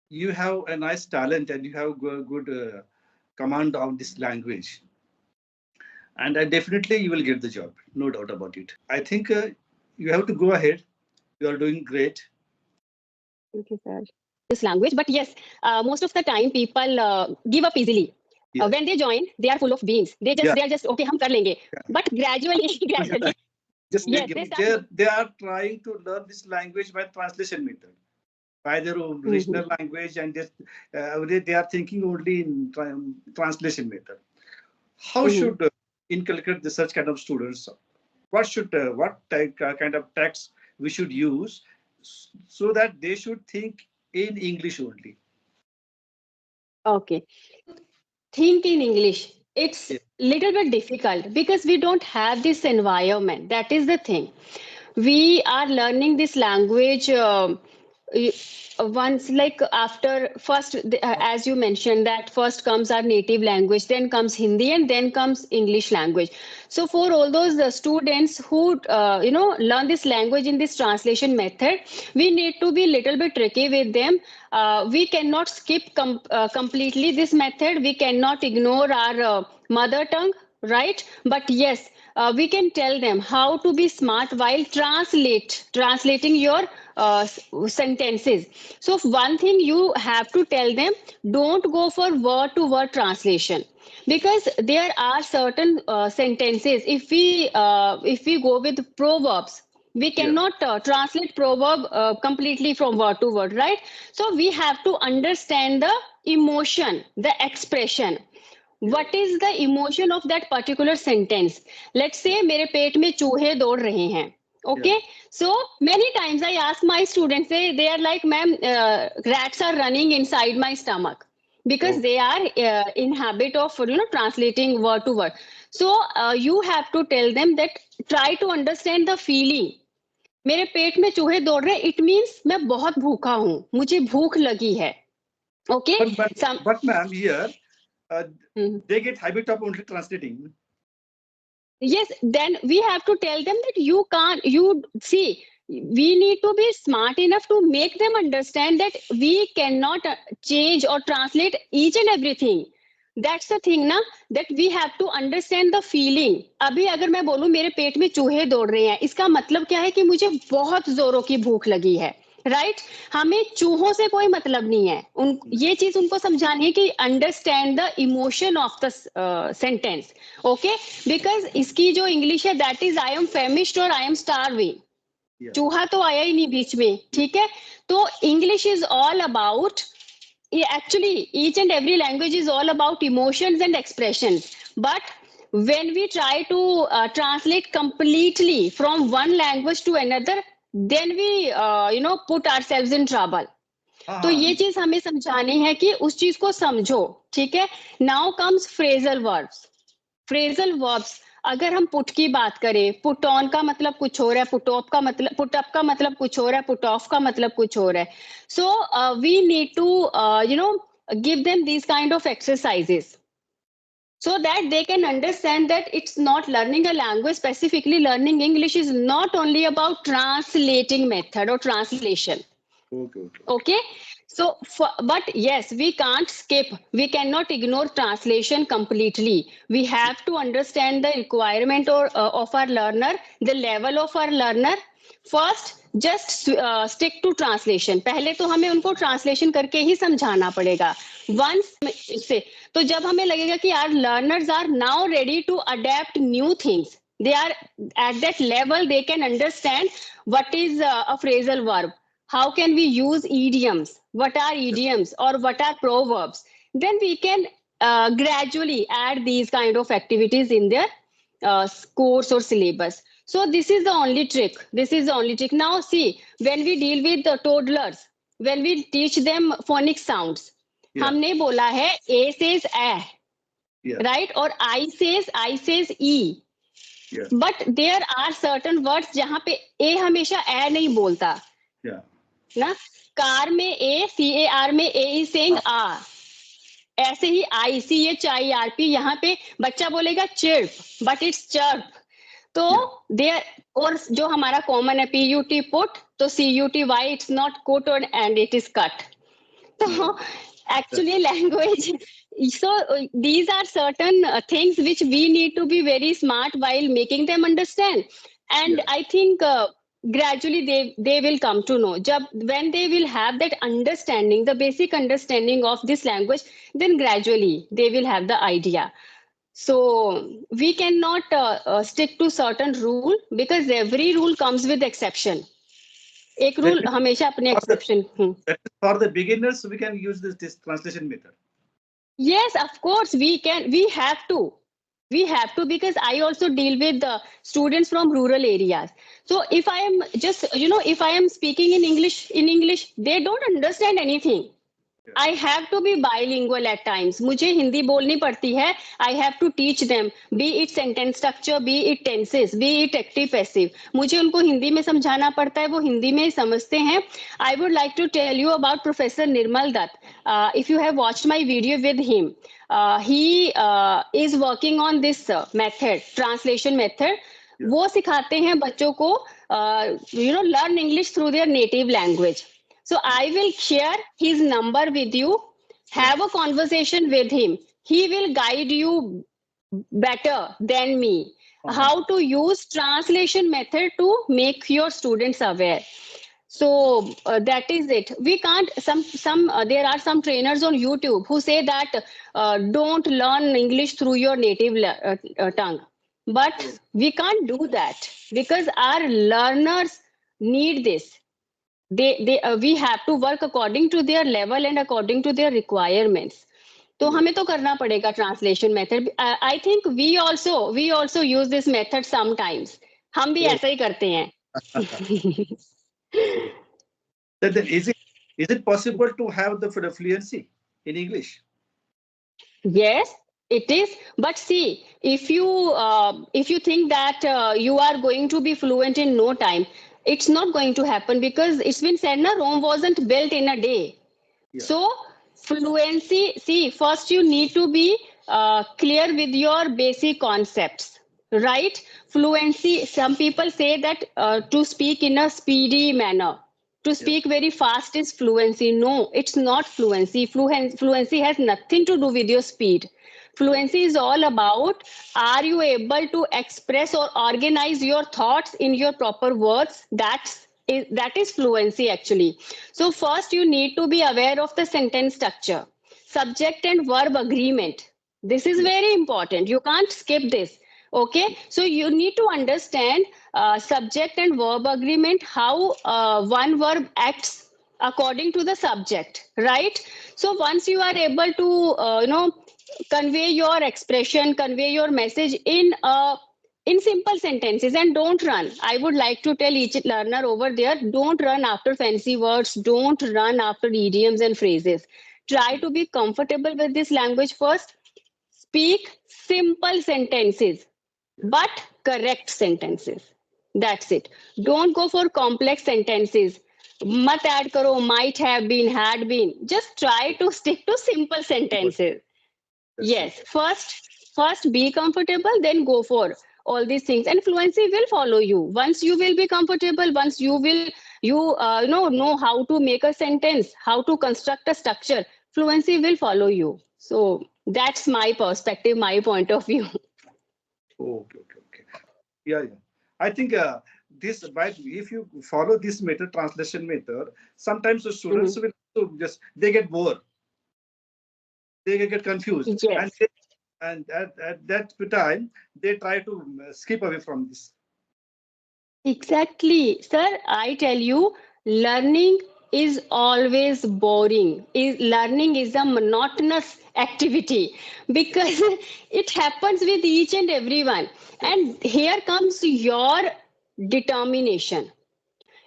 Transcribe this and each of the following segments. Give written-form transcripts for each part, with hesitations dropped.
you have a nice talent and you have good command of this language, and definitely you will get the job, no doubt about it. I think you have to go ahead. You are doing great. Thank you, sir. This language, but yes, most of the time people give up easily. Yeah, When they join, they are full of beans. yeah, They are just okay, हम कर लेंगे. yeah. But gradually, gradually, Just yes, they start. they are trying to learn this language by translation method, by their Mhm. original language, and just they are thinking only in translation method. How Mhm. should inculcate the such kind of students? What kind of text we should use so that they should think in English only? Okay. Think in English. It's Yeah. little bit difficult because we don't have this environment. That is the thing. We are learning this language y- once, like after first, as you mentioned, that first comes our native language, then comes Hindi, and then comes English language. So for all those students who learn this language in this translation method, we need to be little bit tricky with them. We cannot skip completely this method. We cannot ignore our mother tongue, right? But yes, we can tell them how to be smart while translating your sentences. So one thing you have to tell them: don't go for word to word translation, because there are certain sentences, if we go with proverbs, we Yeah. cannot translate proverb completely from word to word, right? So we have to understand the emotion, the expression. Yeah. What is the emotion of that particular sentence? Let's say मेरे पेट में चूहे दौड़ रहे हैं. Yeah. Okay, so many times I ask my students, they are like, ma'am, rats are running inside my stomach, because Oh. they are in habit of translating word to word. So you have to tell them that try to understand the feeling. मेरे पेट में चूहे दौड़ रहे, it means मैं बहुत भूखा हूँ, मुझे भूख लगी है. Okay, some. But ma'am, here uh, Mhm. they get habit of only translating. Yes, then we have to tell them that you can't, you see, we need to be smart enough to make them understand that we cannot change or translate each and everything. That's the thing ना, that we have to understand the feeling. अभी अगर मैं बोलूं मेरे पेट में चूहे दौड़ रहे हैं, इसका मतलब क्या है कि मुझे बहुत जोरों की भूख लगी है, राइट? हमें चूहों से कोई मतलब नहीं है. ये चीज उनको समझानी है कि understand the emotion of the sentence. Okay, because इसकी जो इंग्लिश है, दैट इज आई एम फेमिश्ड और आई एम स्टारविंग. Yeah. चूहा तो आया ही नहीं बीच में, ठीक है? तो English is all about, actually each and every language is all about emotions and expressions, but when we try to translate completely from one language to another, then we put ourselves in trouble. तो हाँ. ये चीज हमें समझानी है कि उस चीज को समझो, ठीक है? Now comes phrasal verbs. Phrasal verbs, अगर हम पुट की बात करें, पुट ऑन का मतलब कुछ और है, पुट ऑफ का मतलब, पुट अप का मतलब कुछ और है, पुट ऑफ का मतलब कुछ और है. So we need to give them these kind of exercises so that they can understand that it's not learning a language, specifically learning English is not only about translating method or translation. Okay. Okay. Okay, so but yes, we can't skip, we cannot ignore translation completely. We have to understand the requirement of our learner, the level of our learner. First just stick to translation. पहले तो हमें उनको translation करके ही समझाना पड़ेगा. Once से, तो जब हमें लगेगा कि our learners are now ready to adapt new things, they are at that level, they can understand what is a phrasal verb, how can we use idioms, what are idioms or what are proverbs, then we can gradually add these kind of activities in their course or syllabus. So this is the only trick, this is the only trick. Now see, when we deal with the toddlers, when we teach them phonic sounds, Yeah. हमने बोला है a says a, Yeah. right, or I says e, Yeah. but there are certain words जहां पे a हमेशा a नहीं बोलता Yeah. ना. Car में ए, सी ए आर में ए इज सेइंग आ. ऐसे ही I C H I R P, यहाँ पे बच्चा बोलेगा चिर्प, बट इट्स चर्प. तो Yeah. देयर, और जो हमारा कॉमन है पी यू टी पुट, तो C U T why, it's not कुट और and it is cut. So actually language, so these are certain things which we need to be very smart while making them understand. And Yes. I think gradually they will come to know. When they will have that understanding, the basic understanding of this language, then gradually they will have the idea. So we cannot stick to certain rule, because every rule comes with exception. एक That rule means हमेशा अपने for the, exception. that is for the beginners, we can use this translation method. Yes, of course, we can. We have to. We have to, because I also deal with the students from rural areas. So if I am just, if I am speaking in English, they don't understand anything. Yeah. I have to be bilingual at times. मुझे हिंदी बोलनी पड़ती है. I have to teach them, be it sentence structure, be it tenses, be it active passive. मुझे उनको हिंदी में समझाना पड़ता है, वो हिंदी में ही समझते हैं. I would like to tell you about Professor Nirmal Dutt. If you have watched my video with him, he is working on this method, translation method. Yeah. वो सिखाते हैं बच्चों को learn English through their native language. So I will share his number with you. Yeah. Have a conversation with him. He will guide you better than me Uh-huh. how to use translation method to make your students aware. So that is it. We can't. Some there are some trainers on YouTube who say that don't learn English through your native tongue, but Oh, we can't do that, because our learners need this. We have to work according to their level and according to their requirements. तो yes. हमें तो करना पड़ेगा translation method. I think we also use this method sometimes. हम भी Oh. ऐसा ही करते हैं. So, then is it possible to have the fluency in English? Yes, it is. But see, if you think that you are going to be fluent in no time, it's not going to happen, because it's been said, na, Rome wasn't built in a day. Yeah. So fluency, see, first you need to be clear with your basic concepts, right? Fluency, some people say that to speak in a speedy manner, to Yeah. speak very fast is fluency. No, it's not fluency. Fluency has nothing to do with your speed. Yeah. Fluency is all about, are you able to express or organize your thoughts in your proper words? That is fluency actually. So first you need to be aware of the sentence structure, subject and verb agreement. This is Yeah. very important. You can't skip this. Okay, so you need to understand subject and verb agreement, how one verb acts according to the subject, right? So once you are able to convey your expression, convey your message in simple sentences, and don't run. I would like to tell each learner over there, don't run after fancy words, don't run after idioms and phrases. Try to be comfortable with this language first. Speak simple sentences, Yeah. but correct sentences. That's it. Don't go for complex sentences. Mat add karo might have been, had been. Just try to stick to simple Simple. sentences. That's it. Yes, first be comfortable, then go for all these things, and fluency will follow you. Once you will be comfortable, once you know how to make a sentence, how to construct a structure, fluency will follow you. So that's my perspective, my point of view. Okay. Okay. Okay. Yeah. Yeah. I think this, by if you follow this method, translation method, sometimes the Mhm. students will also just they get bored, they get confused, and Yes. at that time they try to skip away from this. Exactly, sir. I tell you, learning is always boring. Learning is a monotonous activity, because it happens with each and everyone. Yes. And here comes your determination.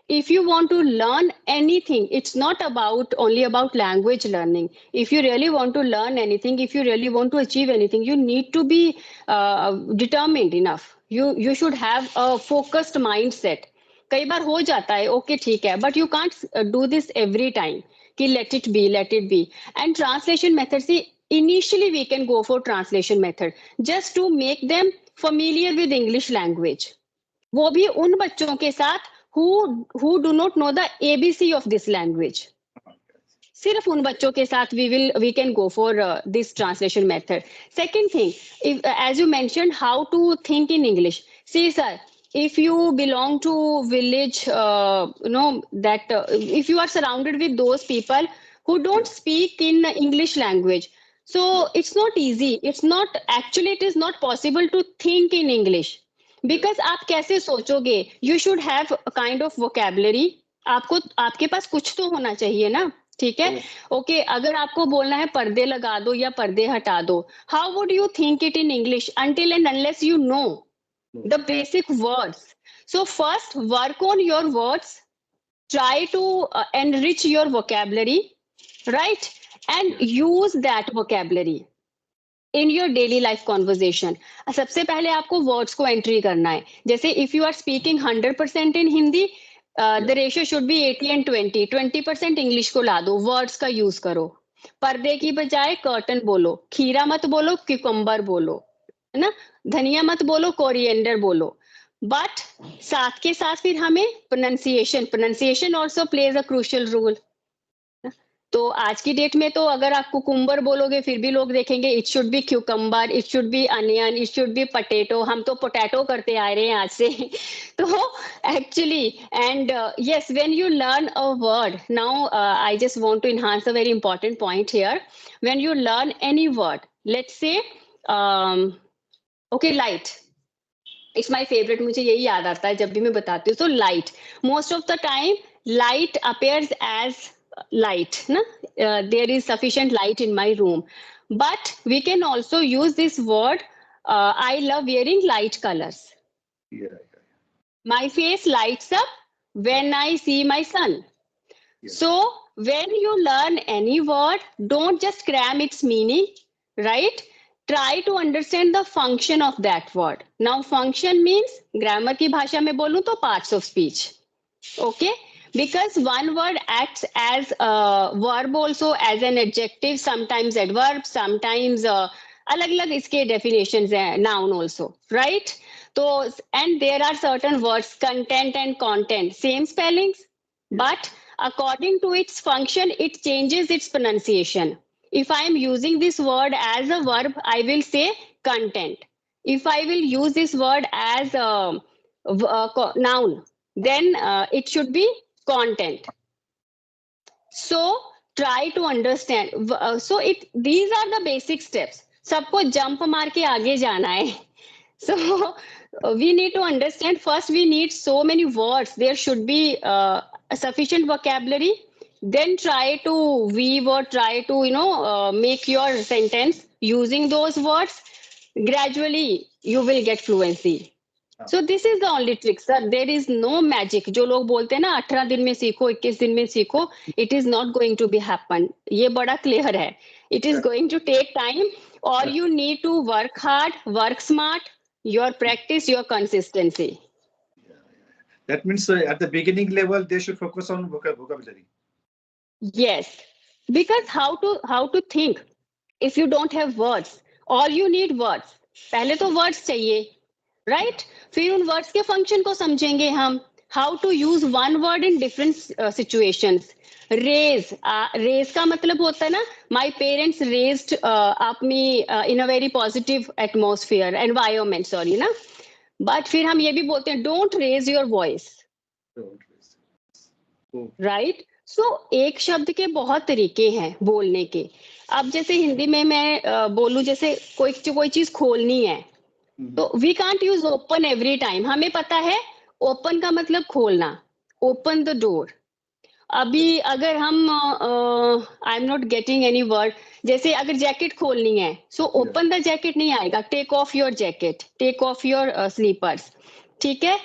If you want to learn anything, it's not about only about language learning. If you really want to learn anything, if you really want to achieve anything, you need to be determined enough. You should have a focused mindset. कई बार हो जाता है, okay, ठीक है, but you can't do this every time कि let it be. And translation method, see, initially we can go for translation method just to make them familiar with English language, वो भी उन बच्चों के साथ who do not know the ABC of this language. सिर्फ उन बच्चों के साथ we can go for this translation method. Second thing, if as you mentioned, how to think in English. See, sir, if you belong to village, that if you are surrounded with those people who don't Yeah, speak in English language, yeah, so it's not easy. It's not actually it is not possible to think in English. yeah. Because आप कैसे सोचोगे you should have kind of vocabulary आपको आपके पास कुछ तो होना चाहिए ना ठीक है Oh, ओके अगर आपको बोलना है पर्दे लगा दो या पर्दे हटा दो how would you think it in English until and unless you know no. the basic words so first work on your words try to enrich your vocabulary right and Yeah, use that vocabulary in your daily life conversation सबसे पहले आपको words को entry करना है जैसे if you are speaking 100% in Hindi the yeah, ratio should be 80 and 20 20% English को ला दो वर्ड्स का यूज करो पर्दे की बजाय कर्टन बोलो खीरा मत बोलो क्यूकम्बर बोलो है ना धनिया मत बोलो कोरिएंडर बोलो बट साथ के साथ फिर हमें pronunciation also plays a crucial role तो आज की डेट में तो अगर आप कुकुम्बर बोलोगे फिर भी लोग देखेंगे it should be cucumber it should be onion it should be potato हम तो पोटैटो करते आ रहे हैं आज से तो actually and yes when you learn a word now I just want to enhance a very important point here when you learn any word let's say um, okay light it's my favourite मुझे यही याद आता है जब भी मैं बताती हूँ तो light most of the time light appears as light ना there is sufficient light in my room but we can also use this word I love wearing light colors yeah, my face lights up when I see my sun yeah, so when you learn any word, don't just cram its meaning, right? Try to understand the function of that word. Now, function means grammar की भाषा में बोलूं तो parts of speech. Okay? Because one word acts as a verb also, as an adjective, sometimes adverb, sometimes अलग अलग इसके definitions हैं noun also, right? So, and there are certain words, content and content, same spellings, yeah, but according to its function, it changes its pronunciation. If I am using this word as a verb, I will say content. If I will use this word as a noun, then it should be content. So try to understand. So it these are the basic steps. सबको jump मार के आगे जाना है. So we need to understand first we need so many words. There should be a sufficient vocabulary. Then try to weave or try to make your sentence using those words. Gradually you will get fluency. हाँ, So this is the only trick, sir. There is no magic. जो लोग बोलते हैं ना 18 दिन में सीखो 21 दिन में सीखो it is not going to be happen. ये बड़ा clear है. It is yeah, going to take time or yeah. you need to work hard, work smart, your practice, your consistency. That means at the beginning level, they should focus on vocabulary. Yes. Because how to think if you don't have words or you need words. पहले तो words चाहिए right फिर उन words के function को समझेंगे हम how to use one word in different situations raise का मतलब होता है ना my parents raised up me in a very positive atmosphere environment sorry ना बट फिर हम ये भी बोलते हैं don't raise your voice Don't waste. Oh, right so एक शब्द के बहुत तरीके हैं बोलने के अब जैसे हिंदी में मैं बोलूं जैसे कोई चीज खोलनी है mhm. तो we can't use open every time हमें पता है ओपन का मतलब खोलना ओपन द डोर अभी अगर हम I am not getting any word जैसे अगर जैकेट खोलनी है so Yeah, open the jacket नहीं आएगा take off your jacket take off your slippers ठीक है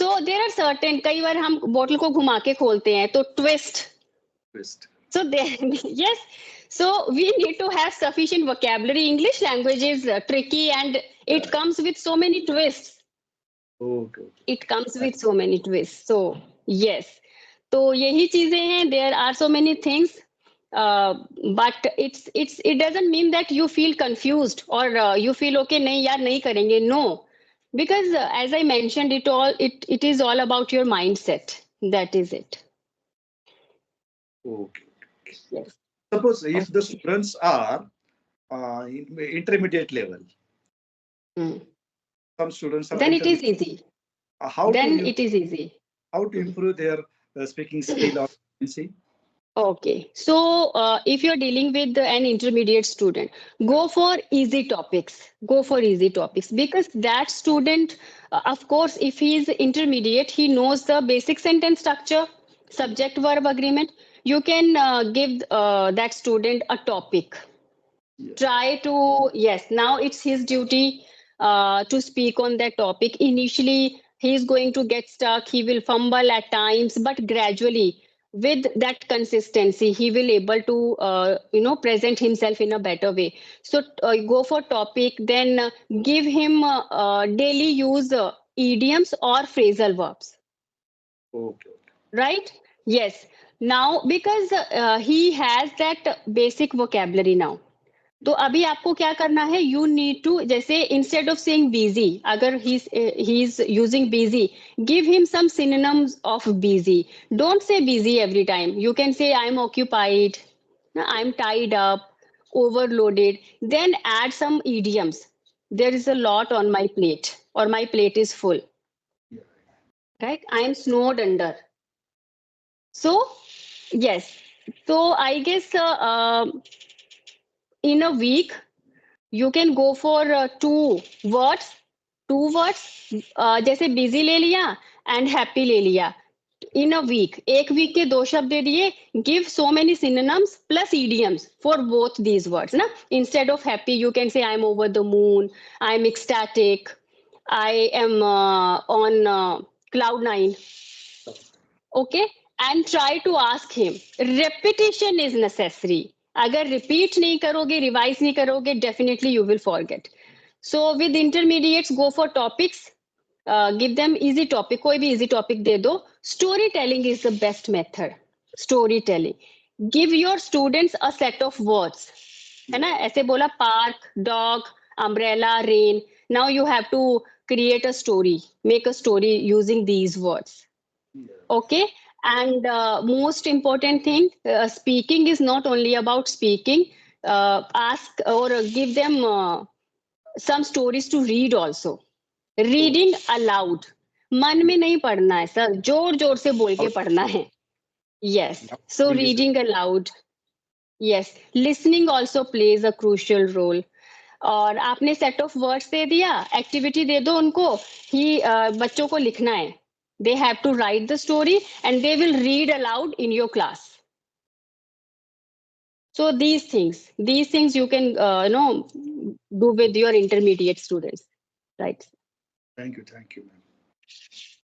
सो देर आर सर्टेन कई बार हम बोतल को घुमा के खोलते हैं तो twist twist. so there, yes. So we need to have sufficient vocabulary. English language is tricky and Yeah. it comes with so many twists. Okay, okay. It comes with so many twists. So yes. तो यही चीजें हैं. There are so many things. But it doesn't mean that you feel confused or you feel okay नहीं यार नहीं करेंगे. No, because as I mentioned, it is all about your mindset. That is it. Okay. Yes. Suppose if the Okay. students are intermediate level, Hmm. some students are Then it is intermediate. easy. How to Then it is easy. Hmm. improve their speaking skill or fluency? Okay, so if you're dealing with an intermediate student, go for easy topics. Go for easy topics because that student, of course, if he's intermediate, he knows the basic sentence structure, Yeah, subject verb agreement. You can give that student a topic. yeah. Try to, yes, now it's his duty to speak on that topic. Initially he's going to get stuck, he will fumble at times, but gradually with that consistency he will able to present himself in a better way. So go for topic, then give him daily use idioms or phrasal verbs, Okay. right? Yes, now because he has that basic vocabulary now. तो अभी आपको क्या करना है, you need to, जैसे instead of saying busy, अगर he is using busy, give him some synonyms of busy. Don't say busy every time, you can say I am occupied, I am tied up, overloaded. Then add some idioms. There is a lot on my plate, or my plate is full, Yeah. right? I am snowed under. So yes, so I guess in a week you can go for words two words, जैसे busy ले लिया and happy ले लिया. In a week, एक week के दो शब्द दे दिए. Give so many synonyms plus idioms for both these words ना. Instead of happy you can say I'm over the moon, I'm ecstatic, I am on cloud nine. Okay, and try to ask him. Repetition is necessary. अगर repeat नहीं करोगे, revise नहीं करोगे, definitely you will forget. So with intermediates, go for topics. Give them easy topic, कोई भी easy topic दे दो. Storytelling is the best method. Storytelling. Give your students a set of words. है Yeah. ना, ऐसे बोला park, dog, umbrella, rain. Now you have to create a story, make a story using these words. Yeah. Okay, and most important thing, speaking is not only about speaking. Ask or give them some stories to read also. Oh, Reading aloud. मन yeah. में नहीं पढ़ना है sir, जोर जोर से बोल के Loud पढ़ना reading. है. Yes, Loud so reading is reading aloud. Yes, listening also plays a crucial role. और आपने सेट ऑफ वर्ड्स दे दिया, एक्टिविटी दे दो उनको, ही बच्चों को लिखना है. They have to write the story and they will read aloud in your class. So these things you can do with your intermediate students, right? thank you, ma'am.